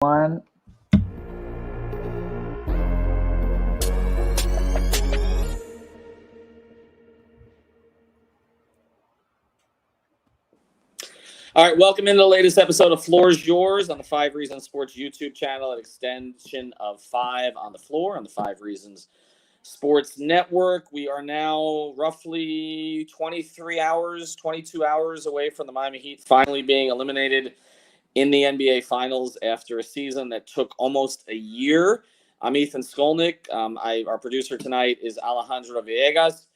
One. All right, welcome into the latest episode of Floor is Yours on the 5 Reasons Sports YouTube channel, an extension of 5 on the Floor on the 5 Reasons Sports Network. We are now roughly 22 hours away from the Miami Heat finally being eliminated in the NBA Finals after a season that took almost a year. I'm Ethan Skolnick. Our producer tonight is Alejandro Villegas.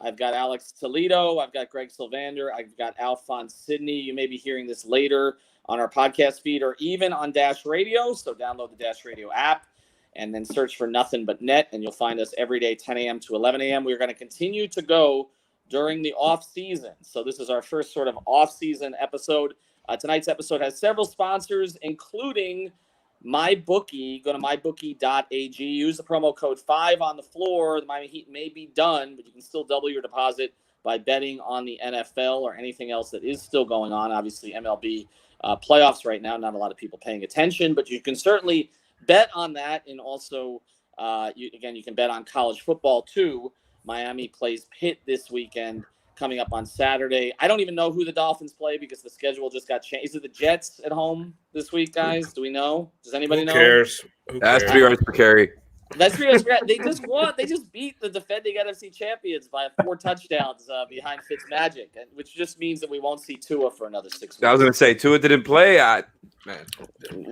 I've got Alex Toledo. I've got Greg Sylvander. I've got Alphonse Sidney. You may be hearing this later on our podcast feed or even on Dash Radio. So download the Dash Radio app and then search for Nothing But Net, and you'll find us every day, 10 a.m. to 11 a.m. We're going to continue to go during the off season. So this is our first sort of off season episode. Tonight's episode has several sponsors, including MyBookie. Go to mybookie.ag. Use the promo code 5 on the floor. The Miami Heat may be done, but you can still double your deposit by betting on the NFL or anything else that is still going on. Obviously, MLB playoffs right now. Not a lot of people paying attention, but you can certainly bet on that. And also, you can bet on college football, too. Miami plays Pitt this weekend, coming up on Saturday. I don't even know who the Dolphins play because the schedule just got changed. Is it the Jets at home this week, guys? Do we know? Does anybody know? Who cares? That's 3 yards per carry. That's 3 yards per carry. They just won. They just beat the defending NFC champions by 4 touchdowns behind Fitzmagic, which just means that we won't see Tua for another 6 weeks. I was going to say, Tua didn't play. Man.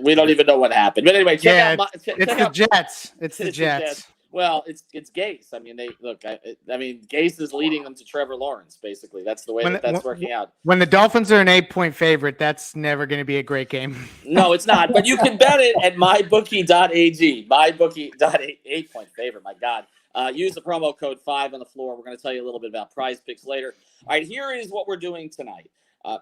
We don't even know what happened. But anyway, check out It's the Jets. It's the Jets. Well, it's Gase. I mean, Gase is leading them to Trevor Lawrence. Basically, that's the way that's working out. When the Dolphins are an 8-point favorite, that's never going to be a great game. No, it's not. But you can bet it at mybookie.ag. MyBookie.ag, 8-point favorite. My God. Use the promo code 5 on the floor. We're going to tell you a little bit about Prize Picks later. All right, here is what we're doing tonight.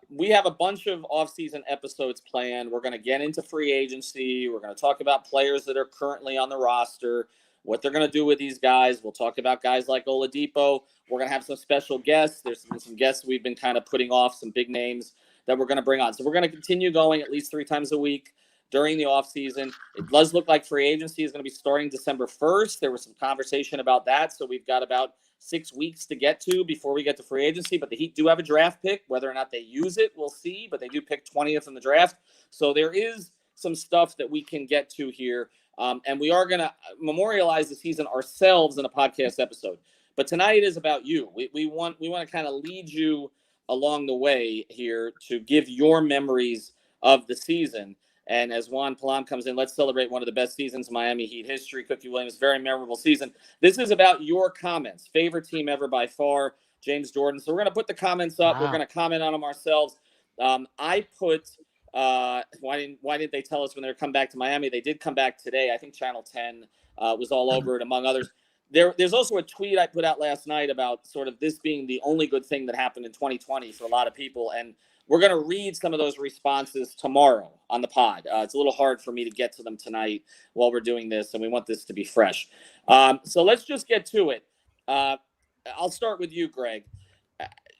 We have a bunch of off-season episodes planned. We're going to get into free agency. We're going to talk about players that are currently on the roster, what they're going to do with these guys. We'll talk about guys like Oladipo. We're going to have some special guests. There's been some guests we've been kind of putting off, some big names that we're going to bring on. So we're going to continue going at least 3 times a week during the offseason. It does look like free agency is going to be starting December 1st. There was some conversation about that, so we've got about 6 weeks to get to before we get to free agency. But the Heat do have a draft pick. Whether or not they use it, we'll see. But they do pick 20th in the draft. So there is some stuff that we can get to here. And we are going to memorialize the season ourselves in a podcast episode. But tonight is about you. We want to kind of lead you along the way here to give your memories of the season. And as Juan Palam comes in, let's celebrate one of the best seasons in Miami Heat history. Cookie Williams, very memorable season. This is about your comments. Favorite team ever by far, James Jordan. So we're going to put the comments up. Wow. We're going to comment on them ourselves. I put... why didn't they tell us when they come back to Miami? They did come back today. I think Channel 10 was all over it, among others. There's also a tweet I put out last night about sort of this being the only good thing that happened in 2020 for a lot of people. And we're going to read some of those responses tomorrow on the pod. It's a little hard for me to get to them tonight while we're doing this, and we want this to be fresh. So let's just get to it. I'll start with you, Greg.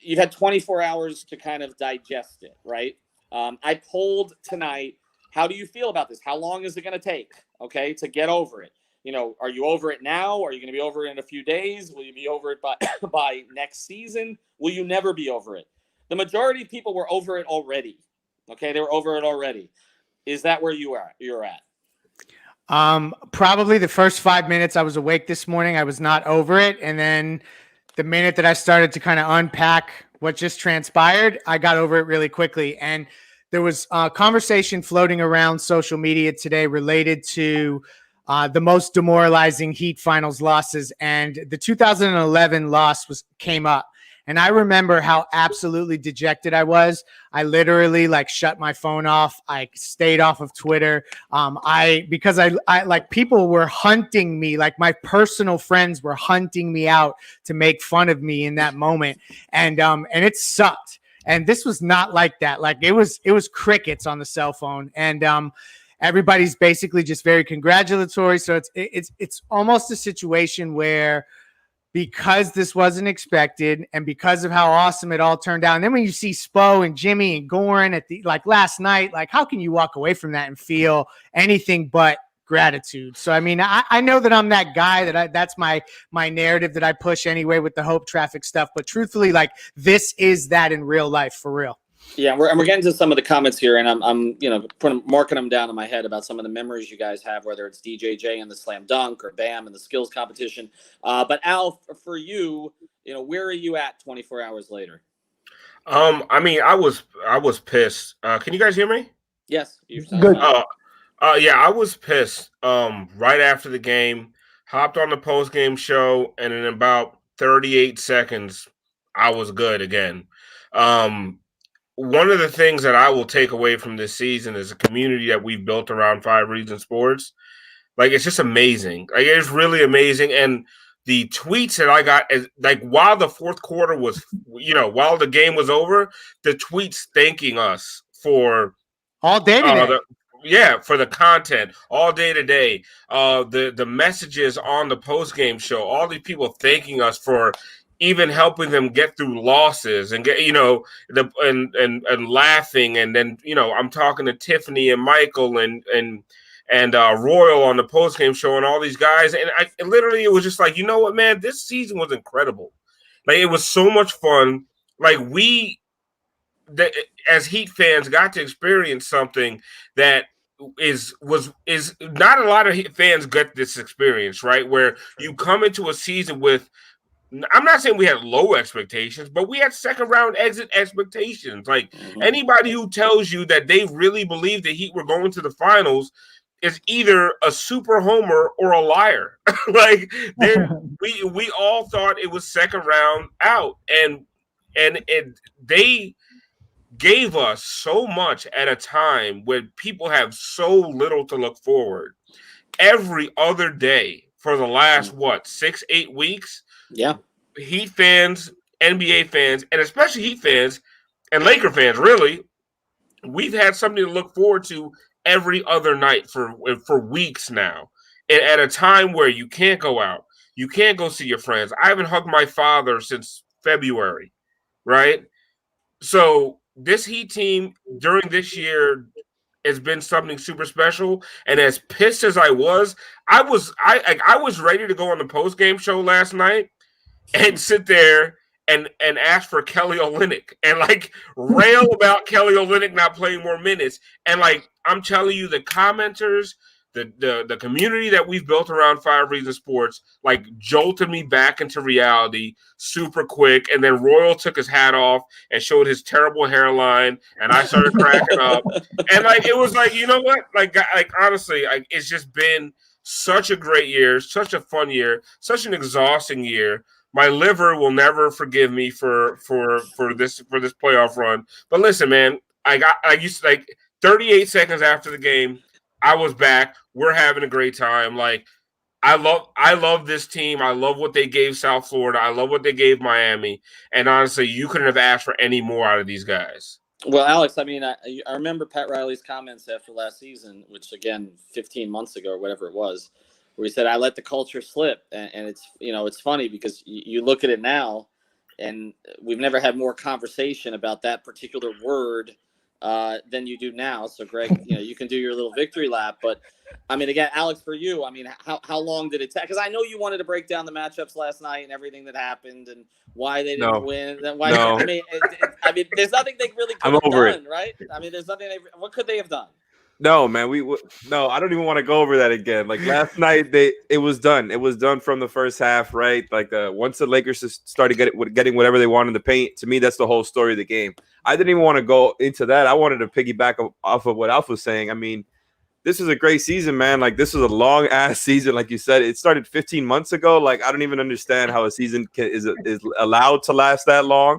You've had 24 hours to kind of digest it, right? I polled tonight, how do you feel about this? How long is it going to take, to get over it? You know, are you over it now? Are you going to be over it in a few days? Will you be over it by next season? Will you never be over it? The majority of people were over it already. Okay, they were over it already. Is that where you're at? Probably the first 5 minutes I was awake this morning, I was not over it. And then the minute that I started to kind of unpack what just transpired, I got over it really quickly. And there was a conversation floating around social media today related to the most demoralizing Heat finals losses. And the 2011 loss came up. And I remember how absolutely dejected I was. I literally shut my phone off. I stayed off of Twitter. Because people were hunting me, my personal friends were hunting me out to make fun of me in that moment. And it sucked. And this was not like that. It was crickets on the cell phone. And everybody's basically just very congratulatory. So it's almost a situation where because this wasn't expected and because of how awesome it all turned out. And then when you see Spo and Jimmy and Goran at the like last night, like how can you walk away from that and feel anything but gratitude? So I mean, I know that I'm that guy that's my narrative that I push anyway with the hope traffic stuff. But truthfully, like this is that in real life for real. Yeah, we're getting to some of the comments here, and I'm marking them down in my head about some of the memories you guys have, whether it's DJJ and the slam dunk or Bam and the skills competition. But Al, for you, where are you at 24 hours later? I mean, I was pissed. Can you guys hear me? Yes, you're good. Yeah, I was pissed. Right after the game, hopped on the post game show, and in about 38 seconds, I was good again. One of the things that I will take away from this season is a community that we've built around Five Reasons Sports. Like, it's just amazing. Like, it's really amazing. And the tweets that I got, like, while the fourth quarter was, while the game was over, the tweets thanking us for all day today. For the content all day today. The messages on the post game show, all these people thanking us for even helping them get through losses and get, and laughing. And then, I'm talking to Tiffany and Michael and Royal on the postgame show and all these guys. And it was just like, you know what, man, this season was incredible. Like, it was so much fun. Like, as Heat fans got to experience something that is not a lot of Heat fans get this experience, right? Where you come into a season with, I'm not saying we had low expectations, but we had second round exit expectations. Like, anybody who tells you that they really believe the Heat were going to the finals is either a super homer or a liar. Like, we all thought it was second round out, and they gave us so much at a time when people have so little to look forward. Every other day for the last 6-8 weeks. Yeah, Heat fans, NBA fans, and especially Heat fans and Laker fans, really, we've had something to look forward to every other night for weeks now. And at a time where you can't go out, you can't go see your friends. I haven't hugged my father since February, right? So this Heat team during this year has been something super special. And as pissed as I was ready to go on the post-game show last night and sit there and ask for Kelly Olynyk and like rail about Kelly Olynyk not playing more minutes. And like, I'm telling you, the commenters, the community that we've built around Five Reasons Sports, like, jolted me back into reality super quick. And then Royal took his hat off and showed his terrible hairline, and I started cracking up. And like, it was like, you know what? Like honestly, it's just been such a great year, such a fun year, such an exhausting year. My liver will never forgive me for this playoff run. But listen, man, I used to, like, 38 seconds after the game, I was back. We're having a great time. Like, I love this team. I love what they gave South Florida. I love what they gave Miami. And honestly, you couldn't have asked for any more out of these guys. Well, Alex, I mean, I remember Pat Riley's comments after last season, which, again, 15 months ago or whatever it was, where he said, I let the culture slip. And it's, it's funny because you look at it now, and we've never had more conversation about that particular word than you do now. So, Greg, you can do your little victory lap. But, I mean, again, Alex, for you, I mean, how long did it take? Because I know you wanted to break down the matchups last night and everything that happened and why they didn't win. And why, I mean, there's nothing they really could have done, right? I mean, there's nothing. What could they have done? No, man, no, I don't even want to go over that again. Like, last night, it was done. It was done from the first half, right? Like, once the Lakers started getting whatever they wanted to paint, to me, that's the whole story of the game. I didn't even want to go into that. I wanted to piggyback off of what Alf was saying. I mean, this is a great season, man. Like, this is a long-ass season. Like you said, it started 15 months ago. Like, I don't even understand how a season is allowed to last that long.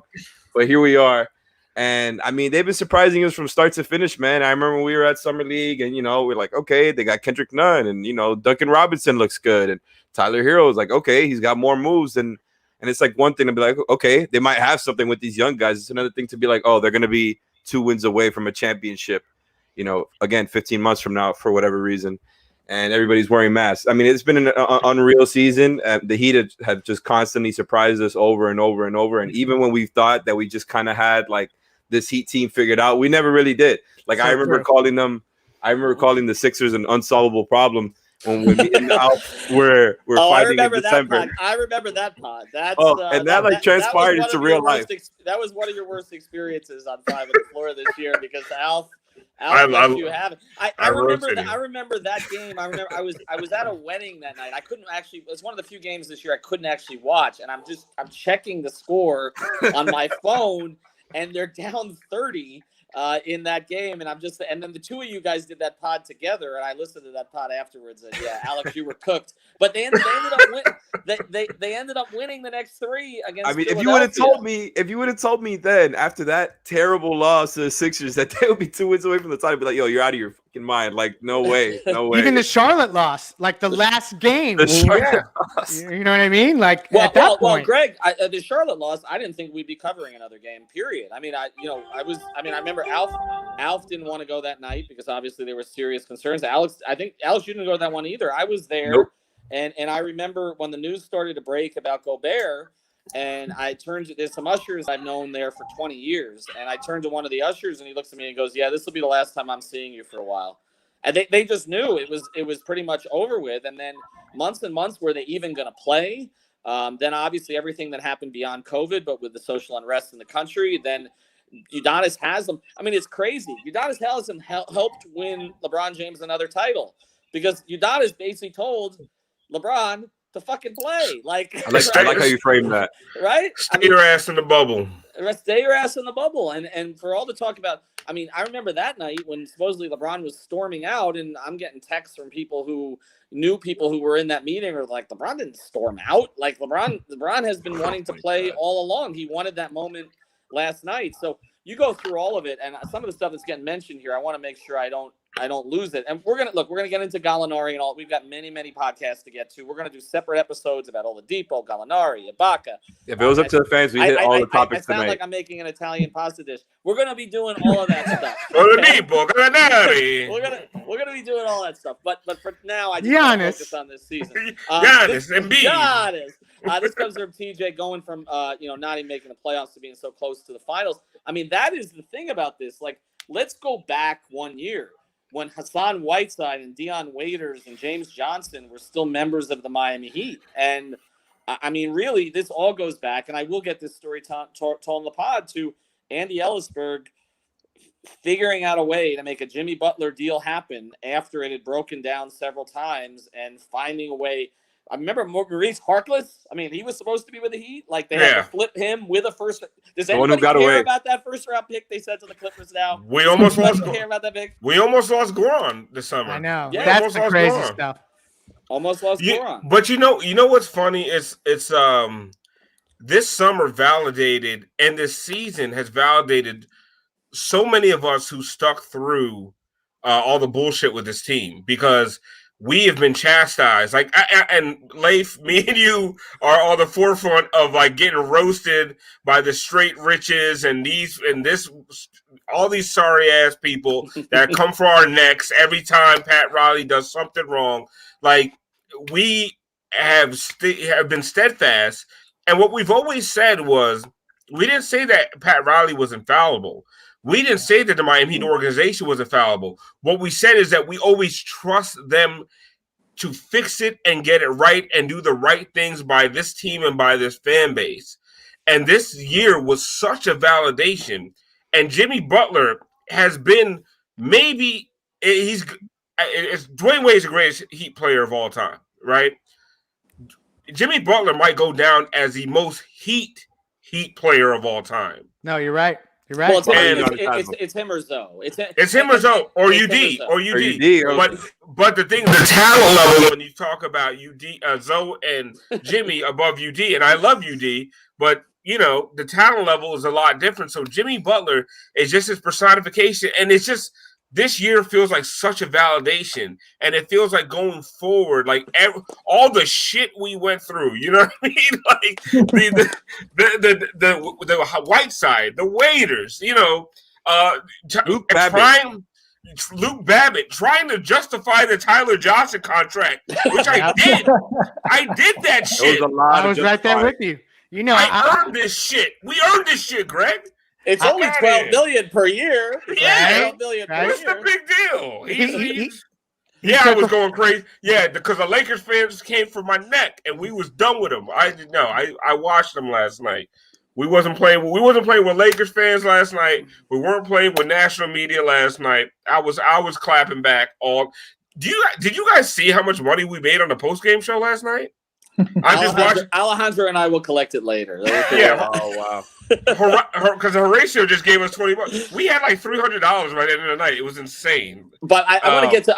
But here we are. And, I mean, they've been surprising us from start to finish, man. I remember when we were at Summer League and, we're like, okay, they got Kendrick Nunn and, Duncan Robinson looks good. And Tyler Hero's like, okay, he's got more moves. And it's like one thing to be like, okay, they might have something with these young guys. It's another thing to be like, oh, they're going to be 2 wins away from a championship, again, 15 months from now for whatever reason. and everybody's wearing masks. I mean, it's been an unreal season. The Heat have just constantly surprised us over and over and over. And even when we thought that we just kind of had like this Heat team figured out, we never really did. Like I remember calling the Sixers an unsolvable problem when me and Alf were fighting in December. I remember that pod. That's and that transpired into real life. That was one of your worst experiences on 5 on the Floor this year because Alf let you have it. I remember that game. I remember I was at a wedding that night. I couldn't actually. It's one of the few games this year I couldn't actually watch, and I'm checking the score on my phone, and they're down 30 in that game, and then the two of you guys did that pod together, and I listened to that pod afterwards. And yeah, Alex, you were cooked. But they ended up winning the next 3 against. I mean, if you would have told me then after that terrible loss to the Sixers that they would be 2 wins away from the title, I'd be like, yo, you're out of your fucking mind. Like, no way. Even the Charlotte loss, like the last game. You know what I mean? Like at that point. Well, Greg, the Charlotte loss, I didn't think we'd be covering another game. Period. I mean, I remember Alf didn't want to go that night because obviously there were serious concerns. I think Alex, you didn't go to that one either. I was there. Nope. And I remember when the news started to break about Gobert, and I turned to, there's some ushers I've known there for 20 years, and I turned to one of the ushers, and he looks at me and goes, "Yeah, this will be the last time I'm seeing you for a while." And they just knew it was pretty much over with. And then months and months, were they even going to play? Then obviously everything that happened beyond COVID, but with the social unrest in the country, then Udonis Haslem. I mean, it's crazy. Udonis Haslem helped win LeBron James another title because Udonis basically told LeBron to fucking play. I like how you frame that. Right? Stay your ass in the bubble. Stay your ass in the bubble. And for all the talk about, I mean, I remember that night when supposedly LeBron was storming out, and I'm getting texts from people who knew people who were in that meeting or like, LeBron didn't storm out. Like LeBron has been wanting to play all along. He wanted that moment last night. So you go through all of it, and some of the stuff that's getting mentioned here, I want to make sure I don't lose it. And we're gonna get into Gallinari and all. We've got many podcasts to get to. We're gonna do separate episodes about Oladipo, Gallinari, Ibaka. If it was up to the fans, we hit all the topics tonight. I sound like I'm making an Italian pasta dish. We're gonna be doing all of that stuff. Oladipo, Gallinari. We're gonna be doing all that stuff. But for now, I just want to focus on this season. Giannis and B. Giannis. This comes from TJ going from not even making the playoffs to being so close to the finals. I mean, that is the thing about this. Like, let's go back 1 year when Hassan Whiteside and Deion Waiters and James Johnson were still members of the Miami Heat. And I mean, really, this all goes back, and I will get this story told in the pod, to Andy Ellisberg figuring out a way to make a Jimmy Butler deal happen after it had broken down several times, and finding a way. I remember Maurice Harkless. I mean, he was supposed to be with the Heat. Like, they had to flip him with a first. Does anybody care about that first-round pick they sent to the Clippers now? We almost lost. Care about that pick? We almost lost Goran this summer. I know. Yeah, that's the crazy stuff. Almost lost Goran. But you know what's funny is it's this summer validated, and this season has validated so many of us who stuck through all the bullshit with this team, because we have been chastised. Like, and Leif, me and you are on the forefront of like getting roasted by the straight riches and all these sorry ass people that come for our necks every time Pat Riley does something wrong. Like, we have been steadfast, and what we've always said was, we didn't say that Pat Riley was infallible. We didn't say that the Miami Heat organization was infallible. What we said is that we always trust them to fix it and get it right and do the right things by this team and by this fan base. And this year was such a validation. And Jimmy Butler has been Dwayne Wade's the greatest Heat player of all time, right? Jimmy Butler might go down as the most Heat player of all time. No, you're right. You're right. Well, it's him or Zoe. It's him or Zoe, or UD. But the thing, the talent level, when you talk about Zoe and Jimmy above UD, and I love UD, but the talent level is a lot different. So Jimmy Butler is just his personification, and it's just, this year feels like such a validation, and it feels like going forward, like all the shit we went through, you know what I mean? Like the Whiteside, the Waiters, Luke Babbitt trying to justify the Tyler Johnson contract, which I did. I did that shit. I was right there with you. You know, I earned this shit. We earned this shit, Greg. It's only $12 million per year. Yeah, $12 million right? What's the big deal? I was going crazy. Yeah, because the Lakers fans came for my neck, and we was done with them. I watched them last night. We wasn't playing with Lakers fans last night. We weren't playing with national media last night. I was clapping back all. Did you guys see how much money we made on the post game show last night? I just watched. Alejandro and I will collect it later. Yeah. Oh wow. Because Horatio just gave us $20. We had like $300 by the end of the night. It was insane. But I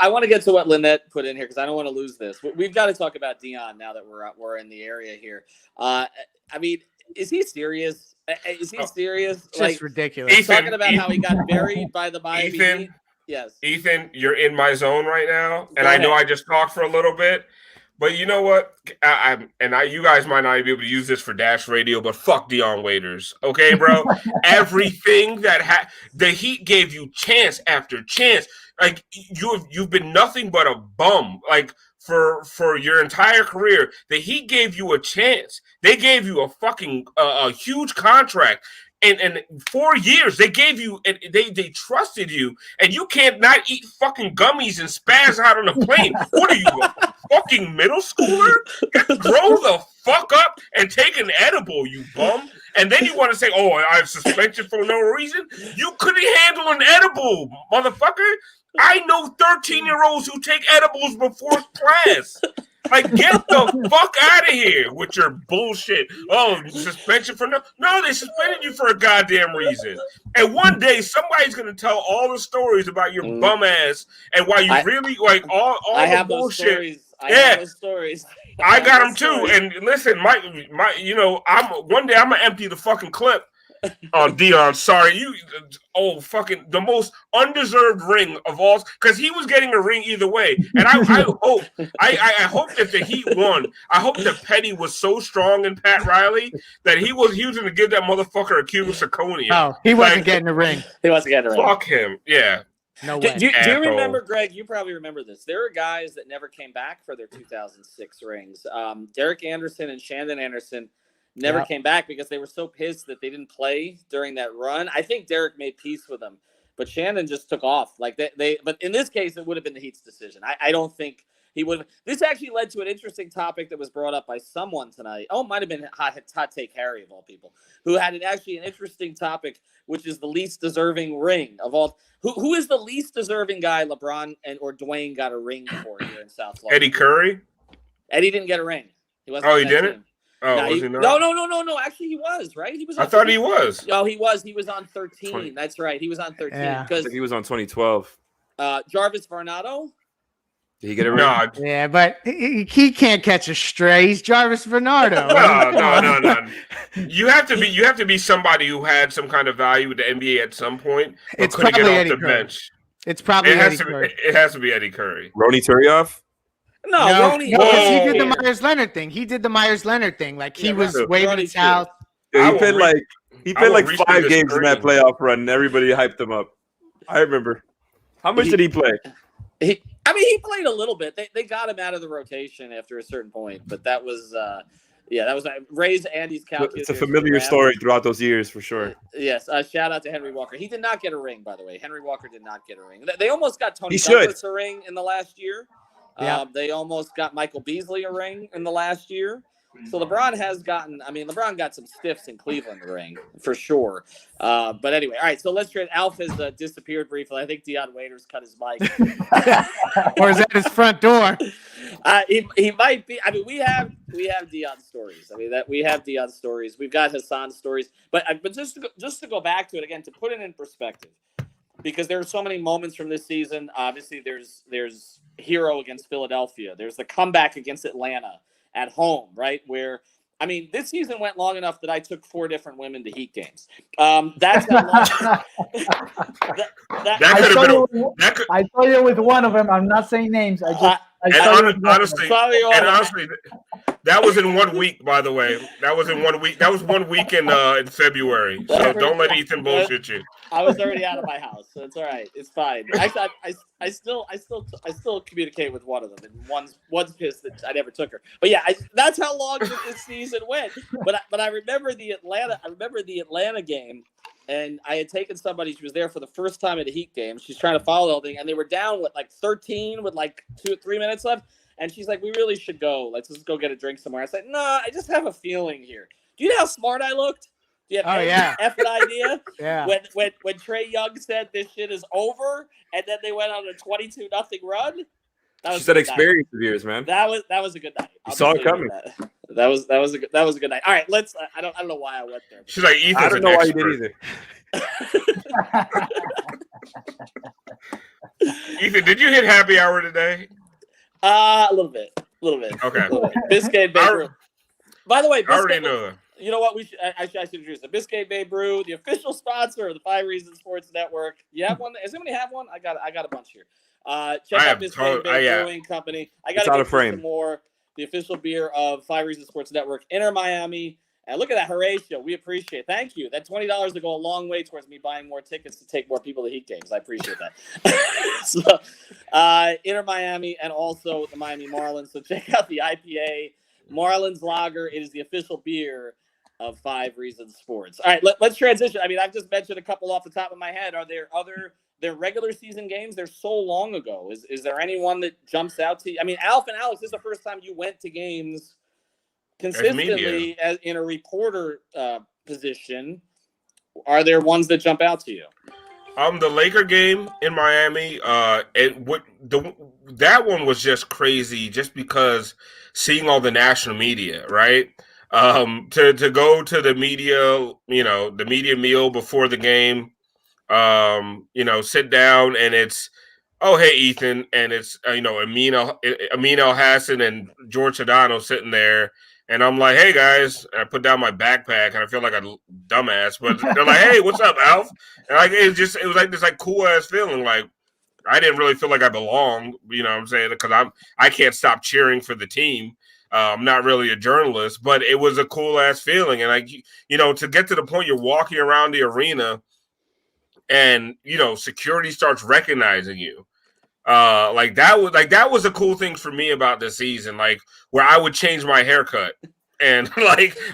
want to get to what Lynette put in here because I don't want to lose this. We've got to talk about Dion now that we're in the area here. I mean, is he serious? Is he serious? Just like, ridiculous. He's talking about how he got buried by the Miami Heat. Yes. Ethan, you're in my zone right now, and I know I just talked for a little bit. But you know what? You guys might not be able to use this for Dash Radio, but fuck Dion Waiters, okay, bro? Everything that the Heat gave you chance after chance. Like you've been nothing but a bum. Like for your entire career, the Heat gave you a chance. They gave you a fucking a huge contract. And 4 years, they gave you, and they trusted you, and you can't not eat fucking gummies and spaz out on a plane. What are you, a fucking middle schooler? Grow the fuck up and take an edible, you bum. And then you want to say, oh, I have suspension for no reason? You couldn't handle an edible, motherfucker. I know 13-year-olds who take edibles before class. Like, get the fuck out of here with your bullshit. Oh, suspension for no, they suspended you for a goddamn reason. And one day, somebody's going to tell all the stories about your bum ass and why you really, like, all the bullshit. I have those stories. I got them too. And listen, my, one day I'm going to empty the fucking clip. Oh, Dion, sorry. Fucking the most undeserved ring of all, because he was getting a ring either way. And I hope that the Heat won. I hope that Petty was so strong in Pat Riley that he was going to give that motherfucker a Cuban zirconia. Oh, he wasn't getting a ring. He wasn't getting a ring. Fuck him. Yeah. No way. Do you remember, Greg? You probably remember this. There are guys that never came back for their 2006 rings. Derek Anderson and Shandon Anderson never came back because they were so pissed that they didn't play during that run. I think Derek made peace with them, but Shandon just took off. Like but in this case, it would have been the Heat's decision. I don't think he would have. This actually led to an interesting topic that was brought up by someone tonight. Oh, it might have been Hot Take Harry of all people, who had an interesting topic, which is the least deserving ring of all. Who is the least deserving guy LeBron or Dwayne got a ring for here in South Florida? Eddie Curry? Eddie didn't get a ring. He wasn't. Oh, he didn't? Team. Oh, no, was he not? No. Actually, he was, right? He was. I thought he was. Oh, he was. He was on 13. 20. That's right. He was on 13 because he was on 2012. Jarvis Varnado. Did he get a ring? No. Yeah, but he can't catch a stray. He's Jarvis Varnado. No. You have to be somebody who had some kind of value with the NBA at some point. It's couldn't probably get off Eddie the Curry. bench. It's probably Eddie Curry. It has to be Eddie Curry. Ronnie Turioff? No, Ronnie. He did the Myers Leonard thing. Like he was waving his house. Yeah, he played like 5 games in that playoff run, and everybody hyped him up. I remember. How much did he play? He played a little bit. They got him out of the rotation after a certain point, but that was raise Andy's calculator. It's a familiar story throughout those years for sure. Yes. Shout out to Henry Walker. He did not get a ring, by the way. Henry Walker did not get a ring. They almost got Tony Douglas a ring in the last year. Yeah. They almost got Michael Beasley a ring in the last year. So LeBron got some stiffs in Cleveland ring for sure. But anyway, all right. So let's trade. Alf has disappeared briefly. I think Dion Waiters cut his mic. Or is that his front door? He might be. I mean, we have Dion stories. We have Dion stories. We've got Hassan stories. But just to go back to it again, to put it in perspective, because there are so many moments from this season. Obviously, there's hero against Philadelphia. There's the comeback against Atlanta at home, right? Where, this season went long enough that I took 4 different women to Heat games. That's how long. I saw you with one of them. I'm not saying names. Honestly, that was in 1 week, by the way. That was in 1 week. That was 1 week in February. So don't let Ethan bullshit you. I was already out of my house, so it's all right. It's fine. Actually, I still communicate with one of them, and one's pissed that I never took her. But yeah, that's how long this season went. But I remember the Atlanta game, and I had taken somebody. She was there for the first time at a Heat game. She's trying to follow the whole thing, and they were down with like 13 with like 2 or 3 minutes left. And she's like, "We really should go. Let's just go get a drink somewhere." I said, "No, I just have a feeling here." Do you know how smart I looked? Do you have any effing idea? Yeah. When Trae Young said this shit is over, and then they went on a 22-0 run. She said experience of yours, man. That was a good night. You saw it coming. That was a good night. All right, let's. I don't know why I went there. She's like, Ethan's I don't know why you did either. Ethan, did you hit happy hour today? A little bit. Okay. Biscayne Bay Brew. By the way, I already know that. You know what? I should introduce the Biscayne Bay Brew, the official sponsor of the 5 Reasons Sports Network. You have one? Does anybody have one? I got a bunch here. Check out Biscayne Bay Brewing Company. I got to get some more. The official beer of 5 Reasons Sports Network. Inter Miami. And look at that, Horatio. We appreciate it. Thank you. That $20 will go a long way towards me buying more tickets to take more people to Heat games. I appreciate that. So, Inter Miami and also the Miami Marlins. So check out the IPA Marlins Lager. It is the official beer of 5 Reasons Sports. All right, let's transition. I mean, I've just mentioned a couple off the top of my head. Are there their regular season games? They're so long ago. Is there anyone that jumps out to you? I mean, Alf and Alex, this is the first time you went to games consistently as in a reporter position. Are there ones that jump out to you? The Laker game in Miami, that one was just crazy, just because seeing all the national media, right? To go to the media, the media meal before the game, sit down and it's, oh, hey, Ethan, and it's Amin El-Hassan and George Sedano sitting there. And I'm like, hey, guys, and I put down my backpack, and I feel like a dumbass. But they're like, hey, what's up, Alf? And it was like this cool-ass feeling. Like, I didn't really feel like I belonged, you know what I'm saying? Because I can't stop cheering for the team. I'm not really a journalist, but it was a cool-ass feeling. And, to get to the point you're walking around the arena and, security starts recognizing you. That was a cool thing for me about this season, where I would change my haircut and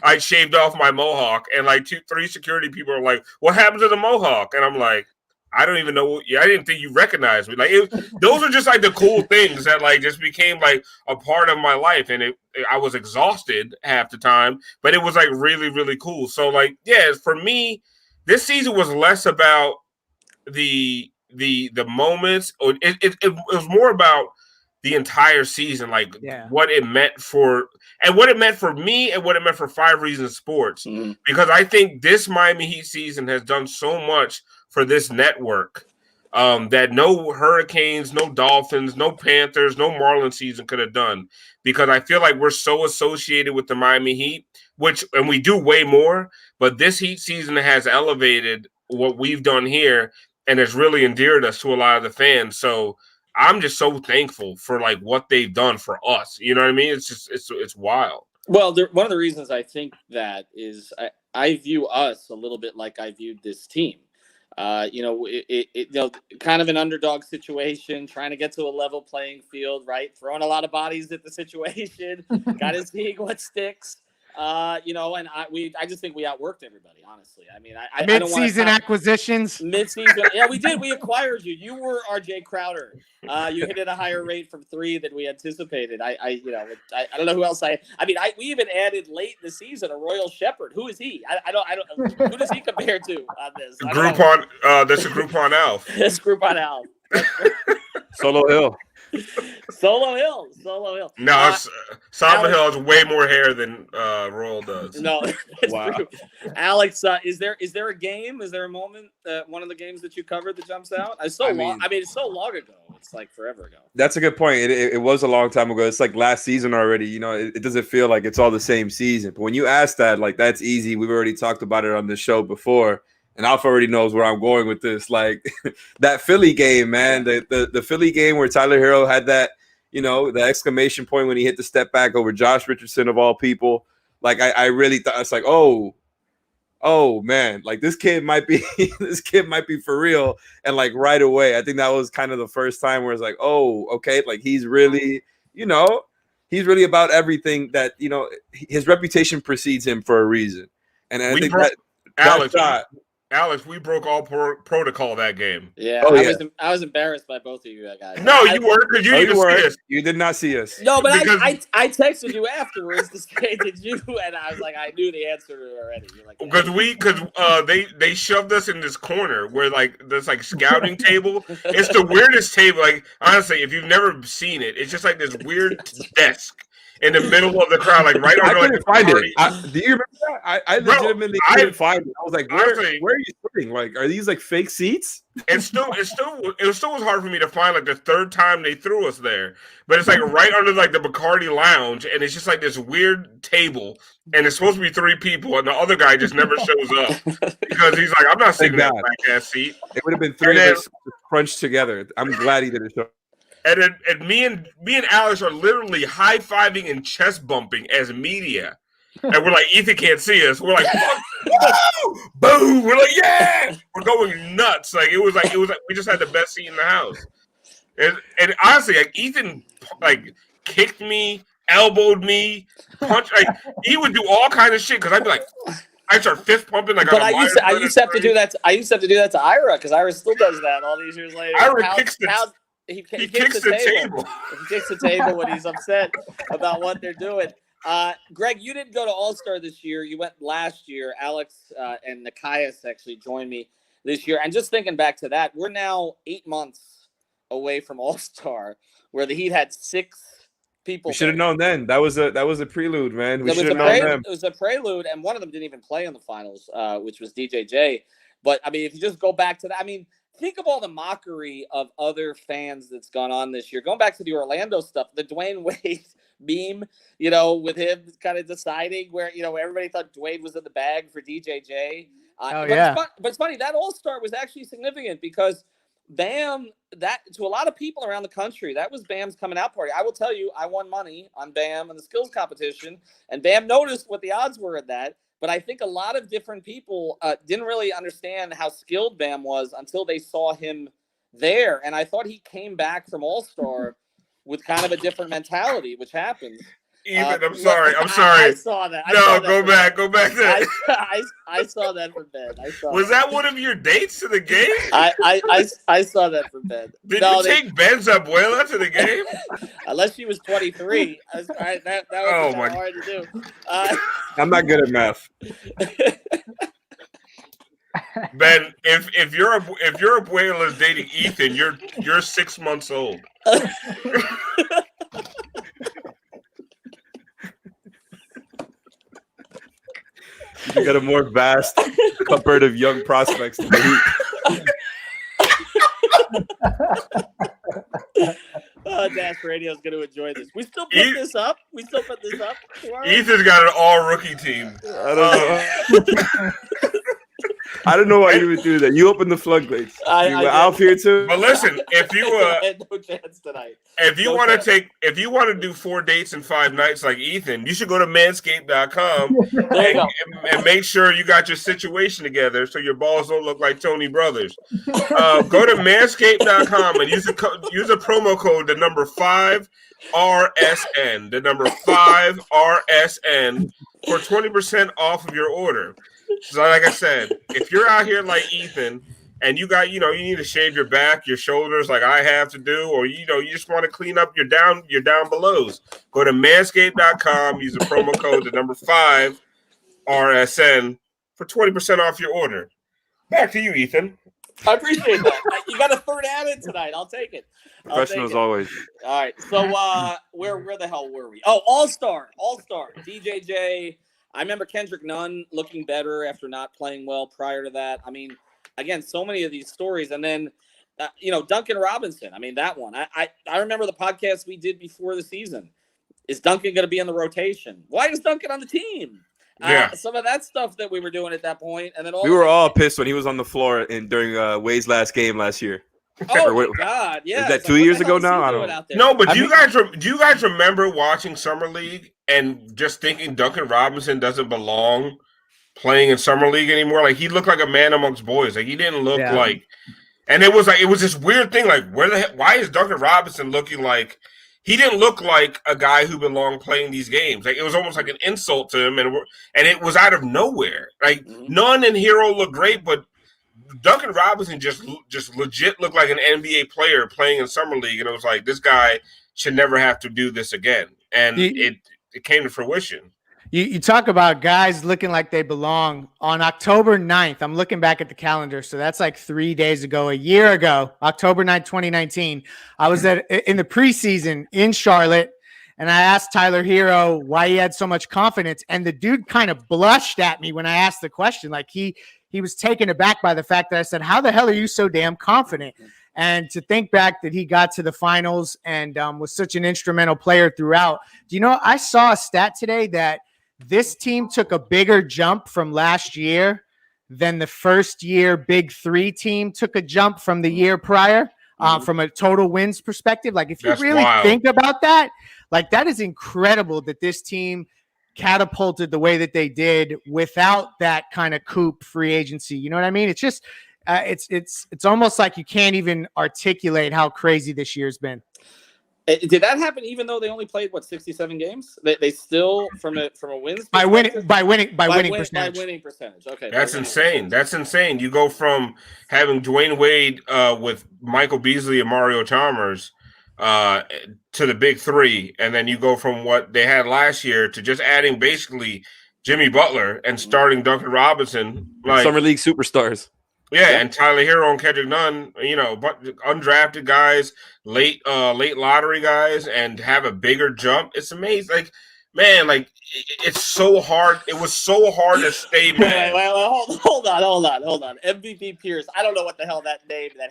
I shaved off my mohawk and 2-3 security people are like, what happened to the mohawk? And I'm like, I don't even know. I didn't think you recognized me. Those are just the cool things that just became a part of my life. And I was exhausted half the time, but it was really, really cool. So for me, this season was less about the moments, or it was more about the entire season, what it meant for me and what it meant for 5 Reasons Sports. Mm-hmm. Because I think this Miami Heat season has done so much for this network that no Hurricanes, no Dolphins, no Panthers, no Marlins season could have done. Because I feel like we're so associated with the Miami Heat, and we do way more, but this Heat season has elevated what we've done here and it's really endeared us to a lot of the fans. So I'm just so thankful for what they've done for us. You know what I mean? It's just it's wild. Well, one of the reasons I think that is I view us a little bit like I viewed this team. Kind of an underdog situation, trying to get to a level playing field, right? Throwing a lot of bodies at the situation, got to see what sticks. And I just think we outworked everybody, honestly. I mean, I mid-season acquisitions. Mid-season, yeah, we did. We acquired you. You were our Jay Crowder. You hit at a higher rate from 3 than we anticipated. I don't know who else. We even added late in the season a Royal Shepherd. Who is he? I don't. Who does he compare to on this? That's a Groupon Alf. This Groupon Alf. Solo Hill. Solo Hill. No, Solo Hill has way more hair than Royal does. No, wow. True. Alex, is there a game? Is there a moment, one of the games that you covered that jumps out? It's so long ago. It's forever ago. That's a good point. It was a long time ago. It's last season already. It doesn't feel like it's all the same season. But when you ask that, that's easy. We've already talked about it on the show before. And Alf already knows where I'm going with this. That Philly game, man, the Philly game where Tyler Hero had that, the exclamation point when he hit the step back over Josh Richardson of all people. I really thought it's oh man, like this kid might be for real. And like right away, I think that was kind of the first time where it's like, oh, okay, like he's really about everything that, his reputation precedes him for a reason. And I think that Alex, we broke all protocol that game. Yeah, Oh, I was embarrassed by both of you guys. No, you weren't, because you didn't see us. You did not see us. No, but I texted you afterwards to say, did you? And I was like, I knew the answer to it already. You're like, because they shoved us in this corner where like this like scouting table. It's the weirdest table. Like honestly, if you've never seen it, it's just like this weird desk in the middle of the crowd, like right under like the find party. it. Do you remember that? I legitimately couldn't find it. I was like, where are you sitting? Like, are these like fake seats? It still was hard for me to find like the third time they threw us there. But it's like right under like the Bacardi lounge, and it's just like this weird table, and it's supposed to be 3 people, and the other guy just never shows up because he's like, I'm not sitting in that back ass seat. It would have been 3 of us crunched together. I'm glad he didn't show up. And me and Alex are literally high fiving and chest bumping as media, and we're like, Ethan can't see us. We're like, boom! We're like, yeah! We're going nuts. Like it was like we just had the best seat in the house. And honestly, like Ethan, like kicked me, elbowed me, punched. Like he would do all kind of shit because I'd be like, I start fist pumping. Like, but I used to have to do that. I used to have to do that to Ira because Ira still does that all these years later. Ira kicks the He kicks the table. He kicks the table when he's upset about what they're doing. Greg, you didn't go to All-Star this year. You went last year. Alex and Nikias actually joined me this year. And just thinking back to that, we're now 8 months away from All-Star, where the Heat had 6 people. We should have known then. That was a prelude, man. We should have known them. It was a prelude, and one of them didn't even play in the finals, which was DJJ. But, I mean, if you just go back to that, I mean, think of all the mockery of other fans that's gone on this year. Going back to the Orlando stuff, the Dwayne Wade meme, with him kind of deciding where, everybody thought Dwayne was in the bag for DJJ. But it's funny, that All-Star was actually significant because Bam, that to a lot of people around the country, that was Bam's coming out party. I will tell you, I won money on Bam in the skills competition, and Bam noticed what the odds were at that. But I think a lot of different people didn't really understand how skilled Bam was until they saw him there. And I thought he came back from All-Star with kind of a different mentality, which happens. Ethan, I'm sorry. I saw that. Go back there. I saw that from Ben. Was that one of your dates to the game? I saw that from Ben. Did you take Ben's abuela to the game? Unless she was 23. That was hard to do. I'm not good at math. Ben, if your abuela is dating Ethan, you're 6 months old. You got a more vast cupboard of young prospects to Dash Radio is going to enjoy this. We still put this up. Ethan's got an all-rookie team. I don't know why you would do that. You opened the floodgates. Alf here too. But listen, if you no chance tonight. If you want to do 4 dates in 5 nights like Ethan, you should go to manscaped.com and make sure you got your situation together so your balls don't look like Tony Brothers. Go to manscaped.com and use a promo code, the number 5RSN, the number 5RSN for 20% off of your order. So like I said, if you're out here like Ethan and you got, you need to shave your back, your shoulders like I have to do, or, you just want to clean up your down belows, go to manscaped.com, use the promo code, the number 5RSN for 20% off your order. Back to you, Ethan. I appreciate that. You got a third ad in tonight. I'll take it. Professional as always. All right. So where the hell were we? Oh, All-Star. DJJ. I remember Kendrick Nunn looking better after not playing well prior to that. I mean, again, so many of these stories. And then, Duncan Robinson. I mean, that one. I remember the podcast we did before the season. Is Duncan going to be in the rotation? Why is Duncan on the team? Yeah. Some of that stuff that we were doing at that point. And then we were all pissed when he was on the floor during Wade's last game last year. Oh my God! Yeah, is that 2 years ago now? I don't know. No, but do you guys remember watching Summer League and just thinking Duncan Robinson doesn't belong playing in summer league anymore. Like he looked like a man amongst boys. Like he didn't look Yeah. like, and it was this weird thing. Like why is Duncan Robinson looking like he didn't look like a guy who belonged playing these games? Like it was almost like an insult to him, and it was out of nowhere. Like Nunn and Hero looked great, but Duncan Robinson just legit looked like an NBA player playing in summer league, and it was like this guy should never have to do this again, and it came to fruition. You talk about guys looking like they belong. On October 9th, I'm looking back at the calendar, so that's like 3 days ago, a year ago, October 9th, 2019. I was in the preseason in Charlotte, and I asked Tyler Hero why he had so much confidence, and the dude kind of blushed at me when I asked the question. Like he was taken aback by the fact that I said, how the hell are you so damn confident? And to think back that he got to the finals and was such an instrumental player throughout. Do you know, I saw a stat today that this team took a bigger jump from last year than the first year Big Three team took a jump from the year prior from a total wins perspective. Like if you really think about that, like that is incredible that this team catapulted the way that they did without that kind of coup free agency. You know what I mean? It's just it's almost like you can't even articulate how crazy this year's been. Did that happen even though they only played 67 games? They still from a wins by winning percentage. By winning percentage. Okay. That's insane. That's insane. You go from having Dwayne Wade with Michael Beasley and Mario Chalmers to the Big Three, and then you go from what they had last year to just adding basically Jimmy Butler and starting Duncan Robinson, like summer league superstars. Yeah, and Tyler Hero and Kendrick Nunn, but undrafted guys, late lottery guys, and have a bigger jump. It's amazing. Like, man, like it's so hard. It was so hard to stay mad. Wait, hold on. MVP Pierce. I don't know what the hell that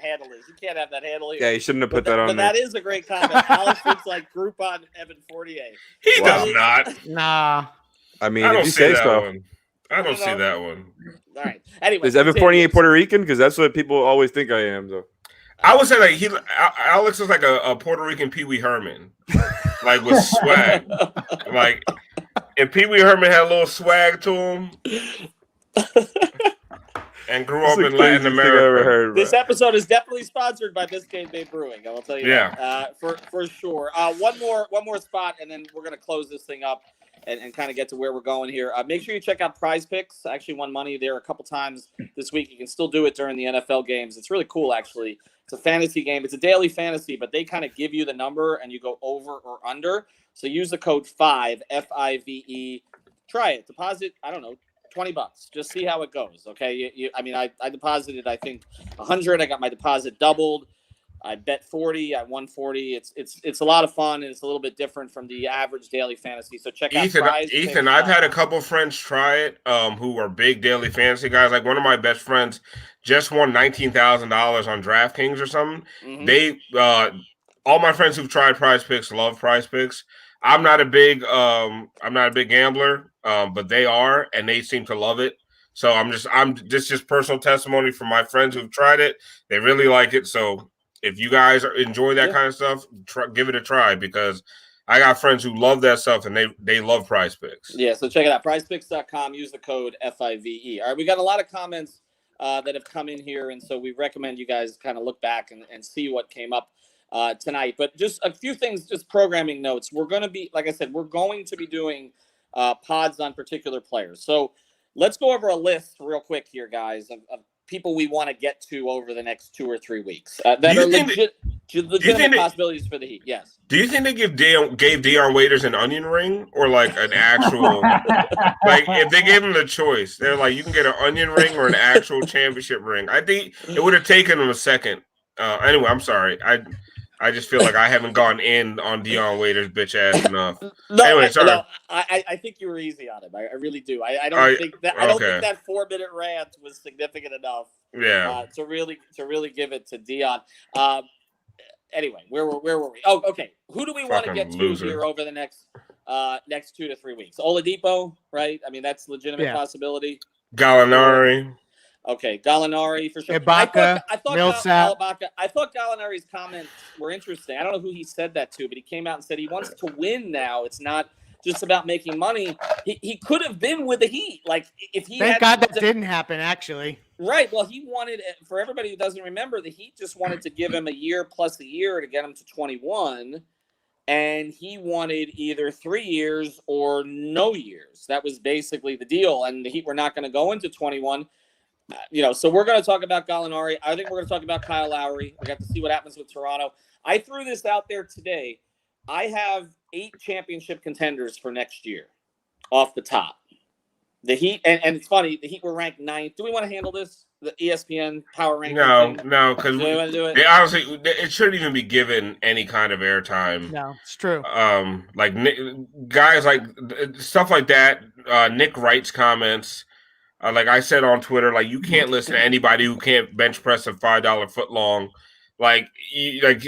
handle is. You can't have that handle here. Yeah, you shouldn't have put that on. But there. that is a great comment. Alex looks like Groupon Evan Fournier. He does not. Nah. I mean, I don't if you see say that so. one. I don't see that one. All right. Anyway, is Evan Fournier Puerto Rican? Because that's what people always think I am. So I would say like Alex is like a Puerto Rican Pee Wee Herman, like with swag. Like if Pee Wee Herman had a little swag to him, and grew up in Latin America. This episode is definitely sponsored by Biscayne Bay Brewing. I will tell you that for sure. One more spot, and then we're gonna close this thing up. And kind of get to where we're going here. Make sure you check out Prize Picks. I actually won money there a couple times this week. You can still do it during the NFL games. It's really cool, actually. It's a fantasy game. It's a daily fantasy, but they kind of give you the number and you go over or under. So use the code 5, F-I-V-E. Try it. Deposit, I don't know, $20. Just see how it goes, okay? I deposited, I think, 100. I got my deposit doubled. I bet 40. I won 40. It's a lot of fun, and it's a little bit different from the average daily fantasy. So check out Ethan, I've had a couple friends try it who are big daily fantasy guys. Like one of my best friends just won $19,000 on DraftKings or something. Mm-hmm. They all my friends who've tried Prize Picks love Prize Picks. I'm not a big gambler, but they are, and they seem to love it. So this just personal testimony from my friends who've tried it. They really like it. So if you guys enjoy that kind of stuff, give it a try, because I got friends who love that stuff and they love Prize Picks. Yeah, so check it out. PrizePicks.com. Use the code FIVE. All right, we got a lot of comments that have come in here, and so we recommend you guys kind of look back and see what came up tonight. But just a few things, just programming notes. We're going to be, like I said, we're going to be doing pods on particular players. So let's go over a list real quick here, guys, of people we want to get to over the next 2 or 3 weeks that are legitimate possibilities for the Heat. Yes. Do you think they gave Deion Waiters an onion ring, or like an actual like if they gave him the choice, they're like, you can get an onion ring or an actual championship ring? I think it would have taken them a second. Anyway, I'm sorry. I just feel like I haven't gone in on Deion Waiters' bitch ass enough. Anyway, sorry. No, I think you were easy on him. I really do. I don't think that 4-minute rant was significant enough. Yeah. To really give it to Deion. Anyway, where were we? Oh, okay. Who do we want to get to here over the next 2 to 3 weeks? Oladipo, right? I mean, that's a legitimate possibility. Gallinari. Okay, Gallinari for sure. Ibaka, I thought Gallinari's comments were interesting. I don't know who he said that to, but he came out and said he wants to win now. It's not just about making money. He could have been with the Heat. Like if he Thank God that didn't happen, actually. Right. Well, he wanted, for everybody who doesn't remember, the Heat just wanted to give him a year plus a year to get him to 21. And he wanted either 3 years or no years. That was basically the deal. And the Heat were not going to go into 21. So we're going to talk about Gallinari. I think we're going to talk about Kyle Lowry. We got to see what happens with Toronto. I threw this out there today. I have 8 championship contenders for next year off the top. The Heat, and it's funny, the Heat were ranked 9th. Do we want to handle this? The ESPN power ranking? No, because we want to do it? They honestly, it shouldn't even be given any kind of airtime. No, it's true. Like guys like stuff like that. Nick Wright's comments. Like I said on Twitter, like you can't listen to anybody who can't bench press a $5 foot long. Like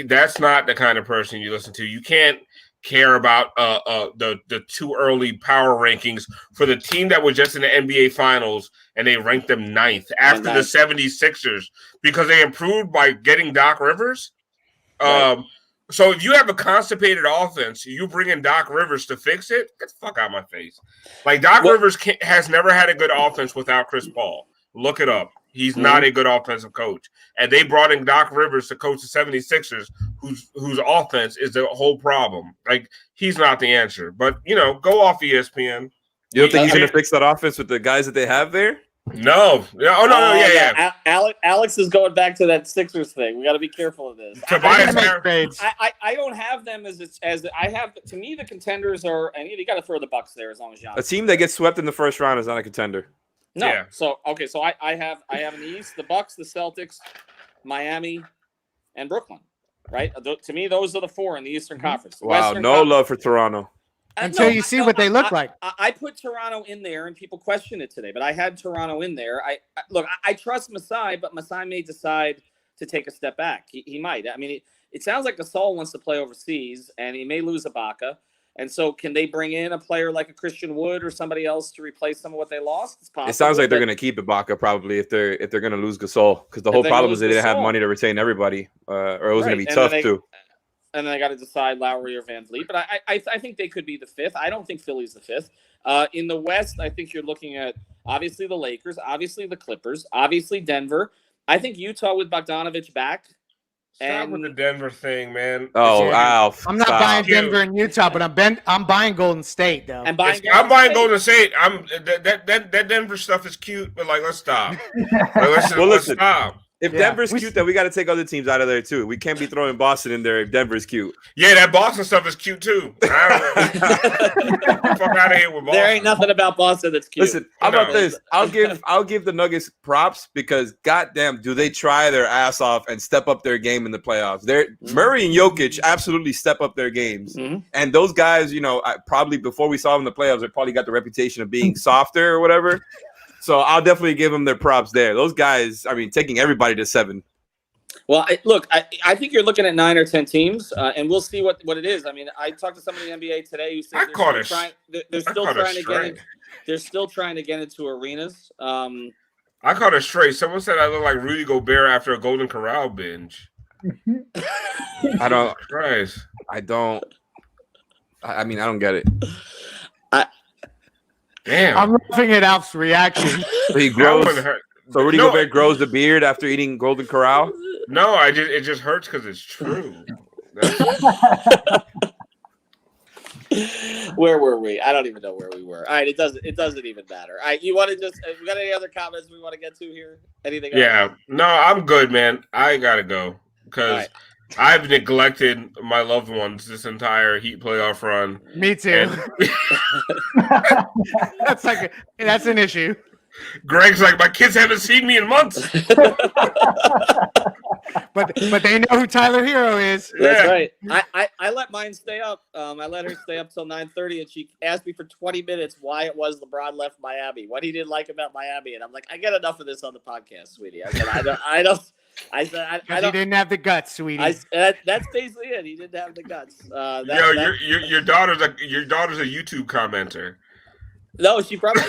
that's not the kind of person you listen to. You can't care about the too early power rankings for the team that was just in the NBA Finals and they ranked them 9th after the 76ers because they improved by getting Doc Rivers. Right. So if you have a constipated offense, you bring in Doc Rivers to fix it, get the fuck out of my face. Like Doc Rivers has never had a good offense without Chris Paul. Look it up. He's not a good offensive coach. And they brought in Doc Rivers to coach the 76ers, whose offense is the whole problem. Like, he's not the answer. But, go off ESPN. You don't think he's going to fix that offense with the guys that they have there? No. Oh, no. Yeah. Alex is going back to that Sixers thing. We got to be careful of this. I don't have them as I have. To me, the contenders are, and you got to throw the Bucks there as long as Giannis. A team that gets swept in the first round is not a contender. No. Yeah. So I have in the East the Bucks, the Celtics, Miami, and Brooklyn. Right. To me, those are the 4 in the Eastern Conference. Wow. Love for Toronto. Until you see what they look like. I put Toronto in there, and people question it today, but I had Toronto in there. I trust Masai, but Masai may decide to take a step back. He might. I mean, it sounds like Gasol wants to play overseas, and he may lose Ibaka. And so can they bring in a player like a Christian Wood or somebody else to replace some of what they lost? It's possible. It sounds like they're going to keep Ibaka probably if they're going to lose Gasol, because the whole problem is they didn't have money to retain everybody, or it was going to be tough too. And then I got to decide Lowry or Van Vliet. But I think they could be the 5th. I don't think Philly's the 5th. In the West, I think you're looking at obviously the Lakers, obviously the Clippers, obviously Denver. I think Utah with Bogdanovich back. Stop with the Denver thing, man. Oh, wow. I'm not buying Denver and Utah, but I'm buying Golden State, though. I'm buying Golden State. That Denver stuff is cute, but let's stop. Let's stop. If Denver's cute, then we got to take other teams out of there too. We can't be throwing Boston in there if Denver's cute. Yeah, that Boston stuff is cute too. Fuck out of here with Boston. There ain't nothing about Boston that's cute. Listen, how about this? I'll give the Nuggets props because goddamn, do they try their ass off and step up their game in the playoffs? Murray and Jokic absolutely step up their games, and those guys, probably before we saw them in the playoffs, they probably got the reputation of being softer or whatever. So I'll definitely give them their props there. Those guys, taking everybody to 7. Well, I think you're looking at 9 or 10 teams, and we'll see what it is. I mean, I talked to somebody in the NBA today who said they're still trying to get into arenas. I caught it straight. Someone said I look like Rudy Gobert after a Golden Corral binge. I don't. Christ. I don't. I don't get it. Damn. I'm laughing at Alf's reaction. So he grows. So Rudy Gobert grows the beard after eating Golden Corral? No, it just hurts because it's true. Where were we? I don't even know where we were. All right, it doesn't even matter. All right, you want to we got any other comments we want to get to here? Anything else? Yeah. No, I'm good, man. I gotta go because I've neglected my loved ones this entire Heat playoff run. Me too. That's an issue. Greg's like, my kids haven't seen me in months. but they know who Tyler Hero is. That's right. I let mine stay up. I let her stay up till 9:30, and she asked me for 20 minutes why it was LeBron left Miami, what he didn't like about Miami, and I'm like, I get enough of this on the podcast, sweetie. I said, I don't. He didn't have the guts, sweetie. That's basically it. He didn't have the guts. Your daughter's a YouTube commenter. No, she probably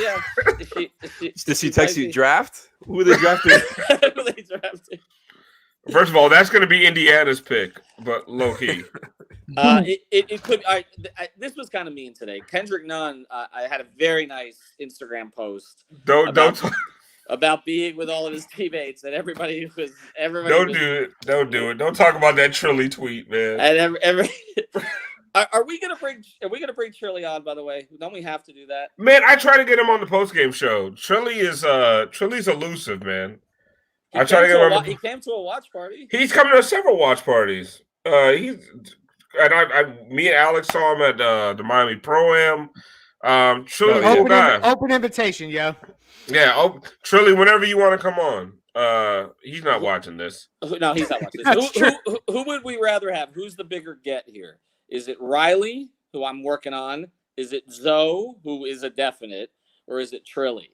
Did she text you draft? Who are they drafting? Who they drafting? First of all, that's going to be Indiana's pick, but low key. It could. This was kind of mean today. Kendrick Nunn. I had a very nice Instagram post. About being with all of his teammates, and everybody was. Don't do it. Don't talk about that Trilly tweet, man. And Are we gonna bring Trilly on? By the way, don't we have to do that? Man, I try to get him on the postgame show. Trilly's elusive, man. He came to a watch party. He's coming to several watch parties. Me and Alex saw him at the Miami Pro-Am. Trilly's a cool guy. Open invitation, yo. Yeah, Trilly, whenever you want to come on. He's not watching this. No, he's not watching this. Who would we rather have? Who's the bigger get here? Is it Riley, who I'm working on? Is it Zoe, who is a definite? Or is it Trilly?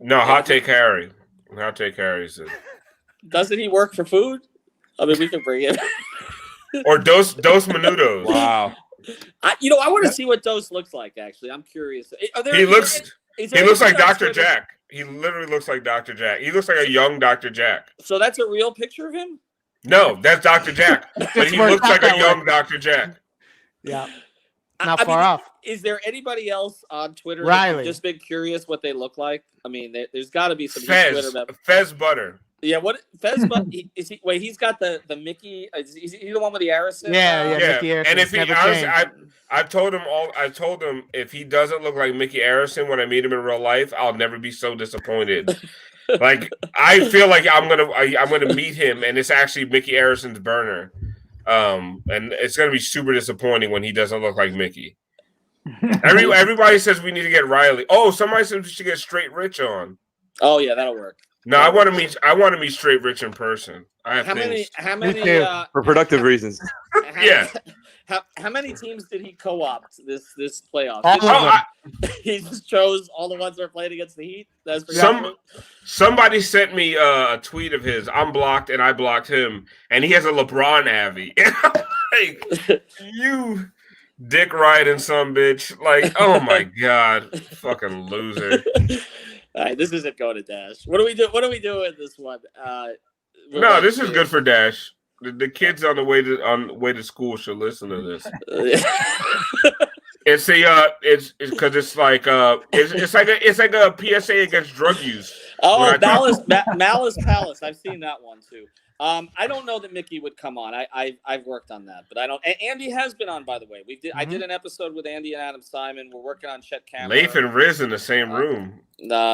No, hot take Harry. Hot take Harry. Doesn't he work for food? I mean, we can bring him. Or Dos Minutos. Wow. I want to see what Dos looks like, actually. I'm curious. He looks like Dr. Jack. He literally looks like Dr. Jack. He looks like a young Dr. Jack. So that's a real picture of him? No, that's Dr. Jack. But he looks like a young Dr. Jack. Yeah. Not far off. Is there anybody else on Twitter Riley? Just been curious what they look like? I mean, there's got to be some Fez Butter. Yeah, what Fez Butter? Is he? Wait, he's got the Mickey. Is he the one with the Arison? Yeah. Mickey Arison. And if he honestly, I told him if he doesn't look like Mickey Arison when I meet him in real life, I'll never be so disappointed. Like I feel like I'm gonna meet him and it's actually Mickey Arison's burner. And it's gonna be super disappointing when he doesn't look like Mickey. Everybody says we need to get Riley. Oh, somebody says we should get Straight Rich on. Oh yeah, that'll work. No, I want to meet Straight Rich in person. How many for productive reasons. How many teams did he co-opt this playoff? All of them. He just chose all the ones that are playing against the Heat. That's somebody sent me a tweet of his. I'm blocked and I blocked him, and he has a LeBron Avi. Like, you dick riding some bitch. Like, oh my god, fucking loser. All right, this isn't going to Dash. What do we do? What do we do with this one? No, this is good for Dash. The kids on the way to school should listen to this. It's because it's like a PSA against drug use. Oh, Malice Palace. I've seen that one too. I don't know that Mickey would come on. I've worked on that, but I don't. Andy has been on, by the way. I did an episode with Andy and Adam Simon. We're working on Chet Cameron. Leif and Riz in the same room.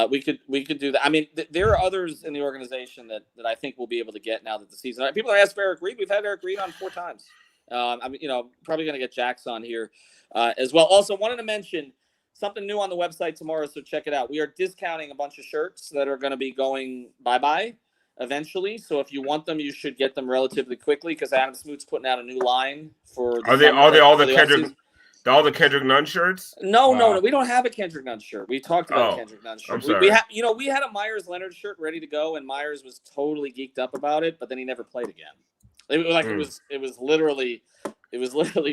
We could do that. I mean, there are others in the organization that I think we'll be able to get now that the season. People ask for Eric Reed. We've had Eric Reed on 4 times. I mean, probably going to get Jax on here as well. Also, wanted to mention something new on the website tomorrow, so check it out. We are discounting a bunch of shirts that are going to be going bye-bye eventually. So if you want them, you should get them relatively quickly because Adam Smoot's putting out a new line for. Are they all the Kendrick Nunn shirts? No, we don't have a Kendrick Nunn shirt. We talked about a Kendrick Nunn shirt. I'm sorry. We had a Myers Leonard shirt ready to go, and Myers was totally geeked up about it, but then he never played again. It was literally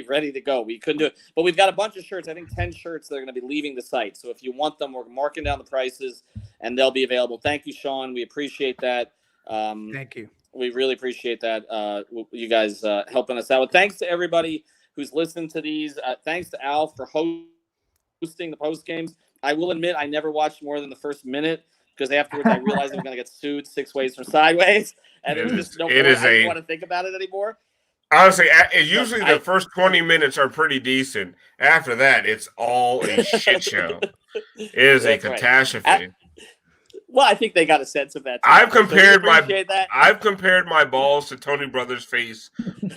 ready to go. We couldn't do it, but we've got a bunch of shirts. I think 10 shirts that are going to be leaving the site. So if you want them, we're marking down the prices, and they'll be available. Thank you, Sean. We appreciate that. Thank you. We really appreciate that. You guys helping us out. Thanks to everybody who's listened to these. Thanks to Al for hosting the post games. I will admit I never watched more than the first minute because afterwards I realized I was going to get sued 6 ways from sideways, and it was just no point. I didn't want to think about it anymore. Honestly, usually the first 20 minutes are pretty decent. After that, it's all a shit show. It is a catastrophe. Well, I think they got a sense of that. Too. I've compared my balls to Tony Brothers' face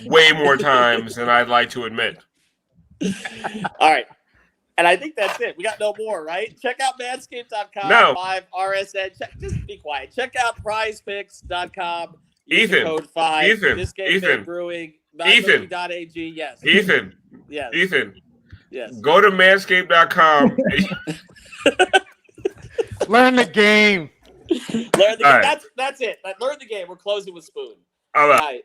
way more times than I'd like to admit. All right. And I think that's it. We got no more, right? Check out manscaped.com. No. 5 RSN. Just be quiet. Check out prizepicks.com. Ethan. Code 5. Ethan. This game Ethan. Brewing. Ethan. .ag. Yes. Ethan. Yes. Ethan. Yes. Go to manscaped.com. Learn the game. Learn the game. That's it. Learn the game. We're closing with Spoon. All right.